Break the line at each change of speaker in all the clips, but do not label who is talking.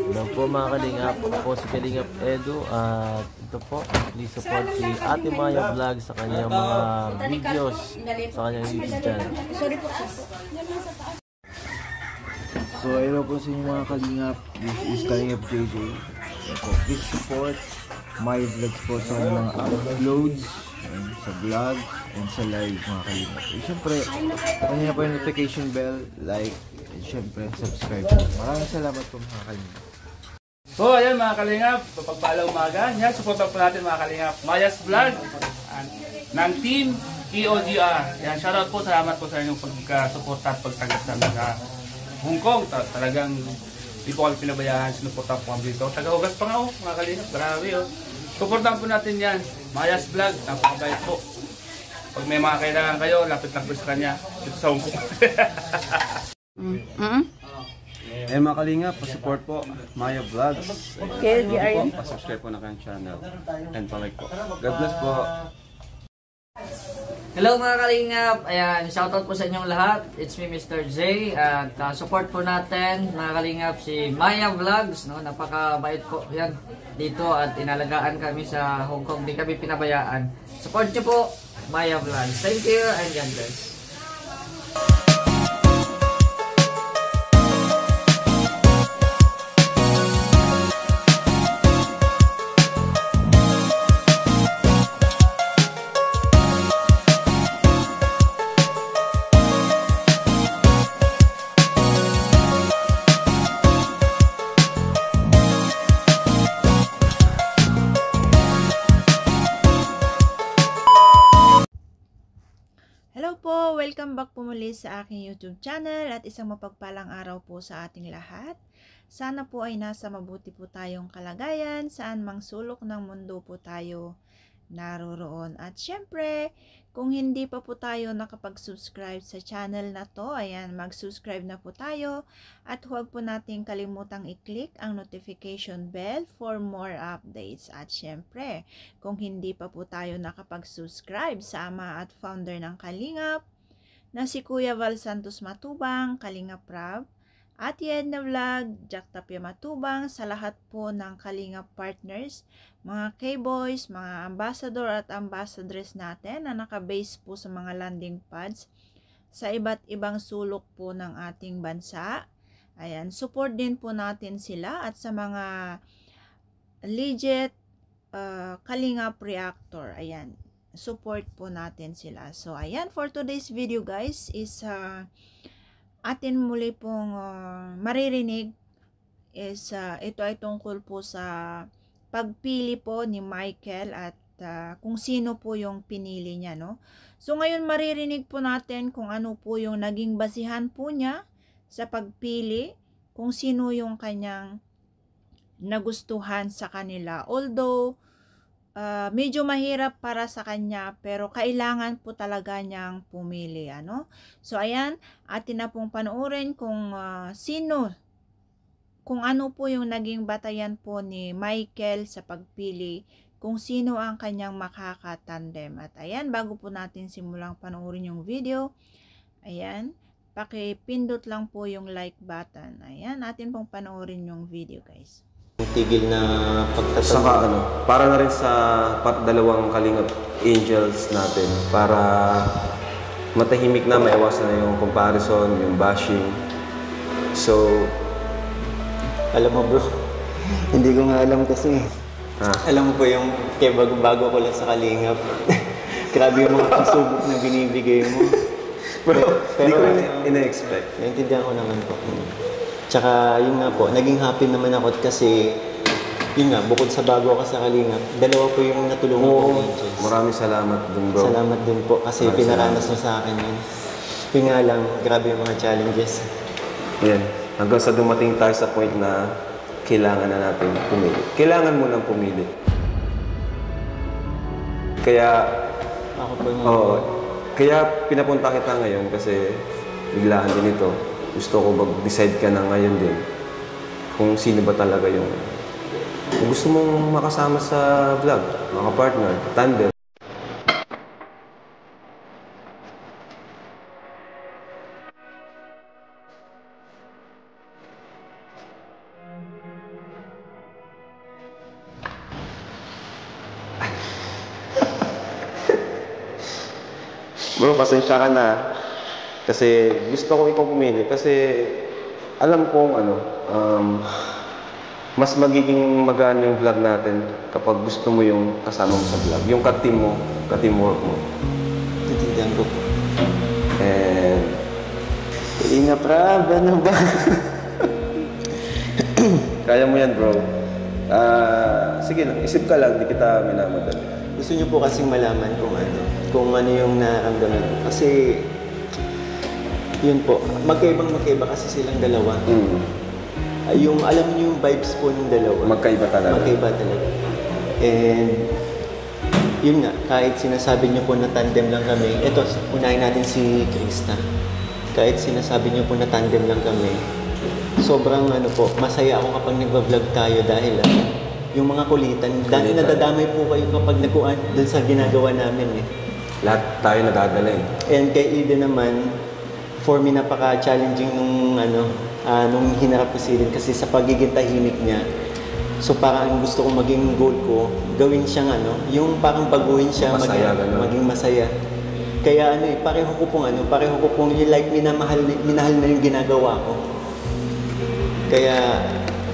Hello po mga kalingap, ako po si Kalingap Edu at ito po, please support si Ate Maya Vlog sa kanyang mga videos sa kanyang YouTube channel.
So hello po sa inyo mga kalingap, this is Kalingap JJ. So, please support my vlogs po sa mga uploads sa vlog and sa live mga kalingap. Siyempre, kanina po yung notification bell, like, and siyempre subscribe po. Maraming salamat po mga kalingap.
So ayan mga kalingap, pagpala umaga, yan, supportan po natin mga kalingap Maya's Vlog ng Team EOGR. Yan, shoutout po, salamat po sa inyong pagkasuporta at pagtanggap sa mga Hong Kong. Talagang hindi po kami pinabayaan, sinuportan po kami dito. Taga-ugas pa nga mga kalingap, grabe Supportan po natin yan, Maya's Vlog, napakabait po. Pag may mga kailangan kayo, lapit lang po sa kanya, dito sa Hong Kong.
Eh mga kalingap, pa-support po Maya Vlogs.
Okay,
Pa-subscribe po na kanyang channel and pa-like po. God bless po.
Hello mga kalingap, ayan, shoutout po sa inyong lahat. It's me Mr. J at support po natin mga kalingap si Maya Vlogs, no? Napakabait po yan dito at inalagaan kami sa Hong Kong, di kami pinabayaan. Support nyo po Maya Vlogs. Thank you and God bless.
Hello po! Welcome back po muli sa aking YouTube channel at isang mapagpalang araw po sa ating lahat. Sana po ay nasa mabuti po tayong kalagayan, saan mang sulok ng mundo po tayo naroroon. At syempre, kung hindi pa po tayo nakapag-subscribe sa channel na to, ayan, mag-subscribe na po tayo. At huwag po nating kalimutang i-click ang notification bell for more updates. At syempre, kung hindi pa po tayo nakapag-subscribe sa ama at founder ng Kalingap, na si Kuya Val Santos Matubang, Kalingap Rab, Ate Edna Vlog, Jack Tapia Matubang, sa lahat po ng Kalingap partners, mga K-Boys, mga ambassador at ambassadress natin na nakabase po sa mga landing pads sa iba't ibang sulok po ng ating bansa. Ayan, support din po natin sila at sa mga legit Kalingap reactor. Ayan, support po natin sila. So, ayan, for today's video guys is atin muli pong maririnig is ito ay tungkol po sa pagpili po ni Michael at kung sino po yung pinili niya, no? So ngayon maririnig po natin kung ano po yung naging basihan po niya sa pagpili, kung sino yung kanyang nagustuhan sa kanila. Although medyo mahirap para sa kanya, pero kailangan po talaga niyang pumili, ano? So ayan, atin na pong panoorin kung kung ano po yung naging batayan po ni Michael sa pagpili, kung sino ang kanyang makakatandem. At ayan, bago po natin simulang panoorin yung video, ayan, pakipindot lang po yung like button. Ayan, atin pong panoorin yung video guys.
Tigil na pagtatanda.
Saka para na rin sa dalawang Kalingap Angels natin, para matahimik na, maiwasan na yung comparison, yung bashing. So,
Alam mo bro, hindi ko nga alam kasi. Alam mo po yung kaya bago ko lang sa Kalingap. Grabe yung mga pagsubok na binibigay mo.
pero hindi ko
pero
ina-expect.
Naintindihan ko naman po. Tsaka yun nga po, naging happy naman ako kasi yun nga, bukod sa bago ako sa Kalingap, dalawa po yung natulungan ko.
Maraming salamat dun bro.
Salamat din po kasi pinaranas mo sa akin yun. Yun nga lang, grabe yung mga challenges.
Yan. Hanggang sa dumating tayo sa point na kailangan na natin pumili. Kailangan mo nang pumili. Kaya,
Ako po yung
kaya pinapunta kita ngayon kasi biglaan din ito. Gusto ko mag-decide ka na ngayon din kung sino ba talaga yung gusto mong makasama sa vlog, mga partner, tandem. Bro, pasensya ka na. Kasi gusto ko ikaw pumili. Kasi alam kong mas magiging magaan yung vlog natin kapag gusto mo yung kasama mo sa vlog. Yung ka-team mo, ka-teamwork mo.
Natindihan ko po.
And
Kalinga Prab, ano ba?
kaya mo yan, bro. Sige lang, isip ka lang, di kita minamadali.
Gusto niyo po kasing malaman kung ano yung nararamdaman ko. Kasi, yun po, magkaiba kasi silang dalawa. Yung, alam niyo yung vibes po ng dalawa.
Magkaiba talaga.
Magkaiba talaga. And, yun nga, kahit sinasabi niyo po na tandem lang kami, eto, unahin natin si Krista. Kahit sinasabi niyo po na tandem lang kami, sobrang masaya ako kapag nagba-vlog tayo dahil yung mga kulitan, nadadamay po kayo kapag nagkuhan dun sa ginagawa namin eh.
Lahat tayo nadadala eh.
And kay Eden naman, for me napaka-challenging nung hinarap ko si Eden kasi sa pagiging tahimik niya. So parang gusto kong maging goal ko, gawin siyang yung parang baguhin siya, maging masaya. Kaya pareho ko pong yung like minahal na yung ginagawa ko. Kaya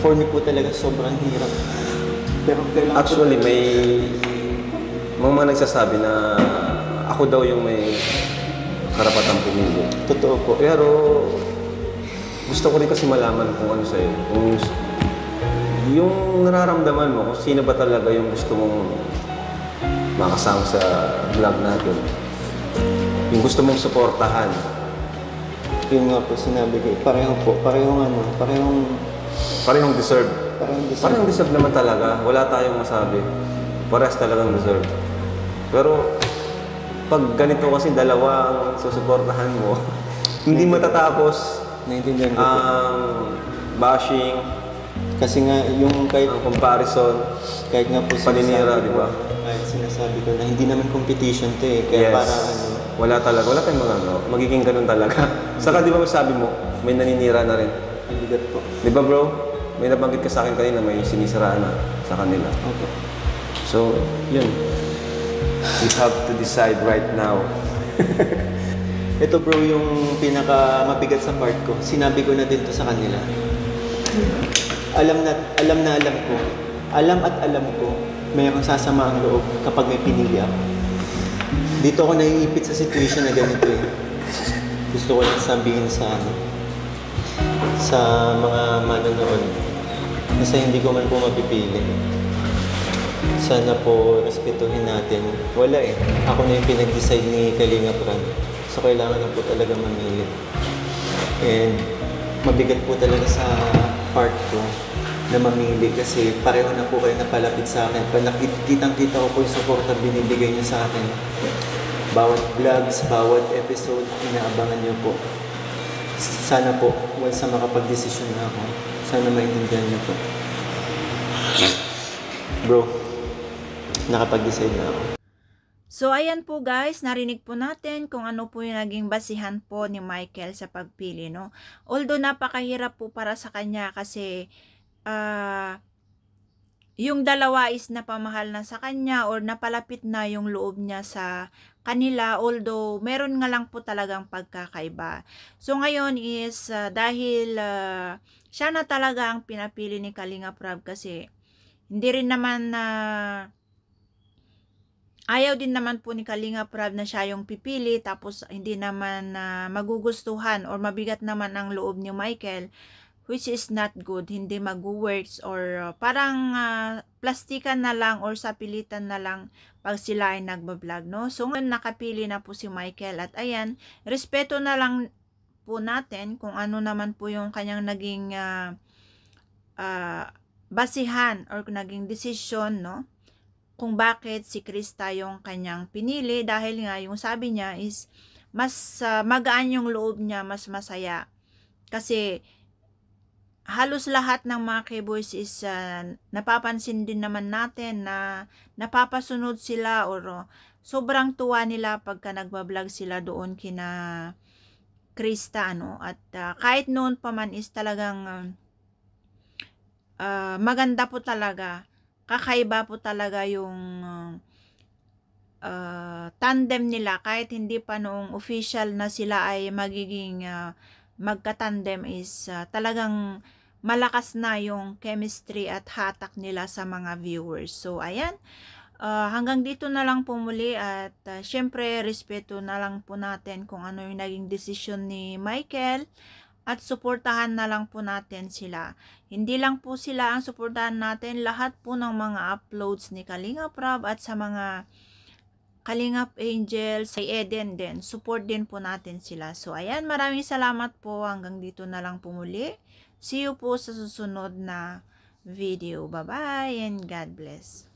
for me po talaga sobrang hirap. Pero
actually may mga nagsasabi na ako daw yung may karapatang pumili.
Totoo po.
Pero gusto ko rin kasi malaman kung ano sa'yo. Kung yung nararamdaman mo, kung sino ba talaga yung gusto mong makasama sa vlog natin. Yung gusto mong suportahan.
Yun nga po sinabi ko.
Parehong deserve.
Parehong
deserve naman talaga. Wala tayong masabi. Parehas talagang deserve. Pero pag ganito kasi dalawa ang susuportahan mo, hindi matatapos
naiintindihan ko
ang bashing,
kasi nga yung kahit
ang comparison,
kahit nga po
paninira, di ba?
Kahit sinasabi ko na hindi naman competition to eh. Kaya
yes.
para
wala tayong magiging ganun talaga. Saka di ba masabi mo, may naninira na rin.
Bigat po.
Di ba bro? May nabanggit ka sa akin kanina, may sinisiraan na sa kanila.
Okay.
So, yun. We have to decide right now.
Ito bro, yung pinaka mabigat sa part ko. Sinabi ko na din to sa kanila. Alam ko. Alam ko. Mayroong sasama ang loob kapag may pinili ako. Dito ako naiipit sa situation na ganito eh. Gusto ko lang sabihin sa mga manonood. Kasi hindi ko man po mapipili. Sana po respetuhin natin. Wala eh. Ako na yung pinag-decide ni Kalinga Prab. So kailangan na po talaga mamili. And mabigat po talaga sa part ko na mamili kasi pareho na po kayo napalapit sa akin. Pag nakikitang-kita ko po yung support na binibigay niyo sa akin. Bawat vlogs, bawat episode, inaabangan niyo po. Sana po, once na makapag-desisyon na ako, sana maintindihan niyo po. Bro, nakapag-decide na ako.
So, ayan po guys, narinig po natin kung ano po yung naging basihan po ni Michael sa pagpili, no? Although napakahirap po para sa kanya kasi yung dalawa is napamahal na sa kanya or napalapit na yung loob niya sa kanila, although meron nga lang po talagang pagkakaiba. So, ngayon is dahil siya na talaga ang pinapili ni Kalinga Prab kasi hindi rin naman ayaw din naman po ni Kalinga Prab na siya yung pipili tapos hindi naman magugustuhan or mabigat naman ang loob ni Michael, which is not good, hindi mag-works or parang plastikan na lang or sapilitan na lang pag sila ay nagbablog, no? So ngayon nakapili na po si Michael at ayan, respeto na lang po natin kung ano naman po yung kanyang naging basihan or naging decision, no? Kung bakit si Krista yung kanyang pinili dahil nga yung sabi niya is mas magaan yung loob niya, mas masaya. Kasi halos lahat ng mga K-boys is napapansin din naman natin na napapasunod sila or sobrang tuwa nila pagka nagbablog sila doon kina Krista, ano? At kahit noon pa man is talagang maganda po talaga. Kakaiba po talaga yung tandem nila, kahit hindi pa noong official na sila ay magiging magka-tandem, is talagang malakas na yung chemistry at hatak nila sa mga viewers. So ayan, hanggang dito na lang po muli, at syempre respeto na lang po natin kung ano yung naging desisyon ni Michael, at suportahan na lang po natin sila. Hindi lang po sila ang suportahan natin, lahat po ng mga uploads ni Kalingap Rab at sa mga Kalingap Angels, kay Eden din, support din po natin sila. So ayan, maraming salamat po, hanggang dito na lang po muli. See you po sa susunod na video. Bye bye and God bless.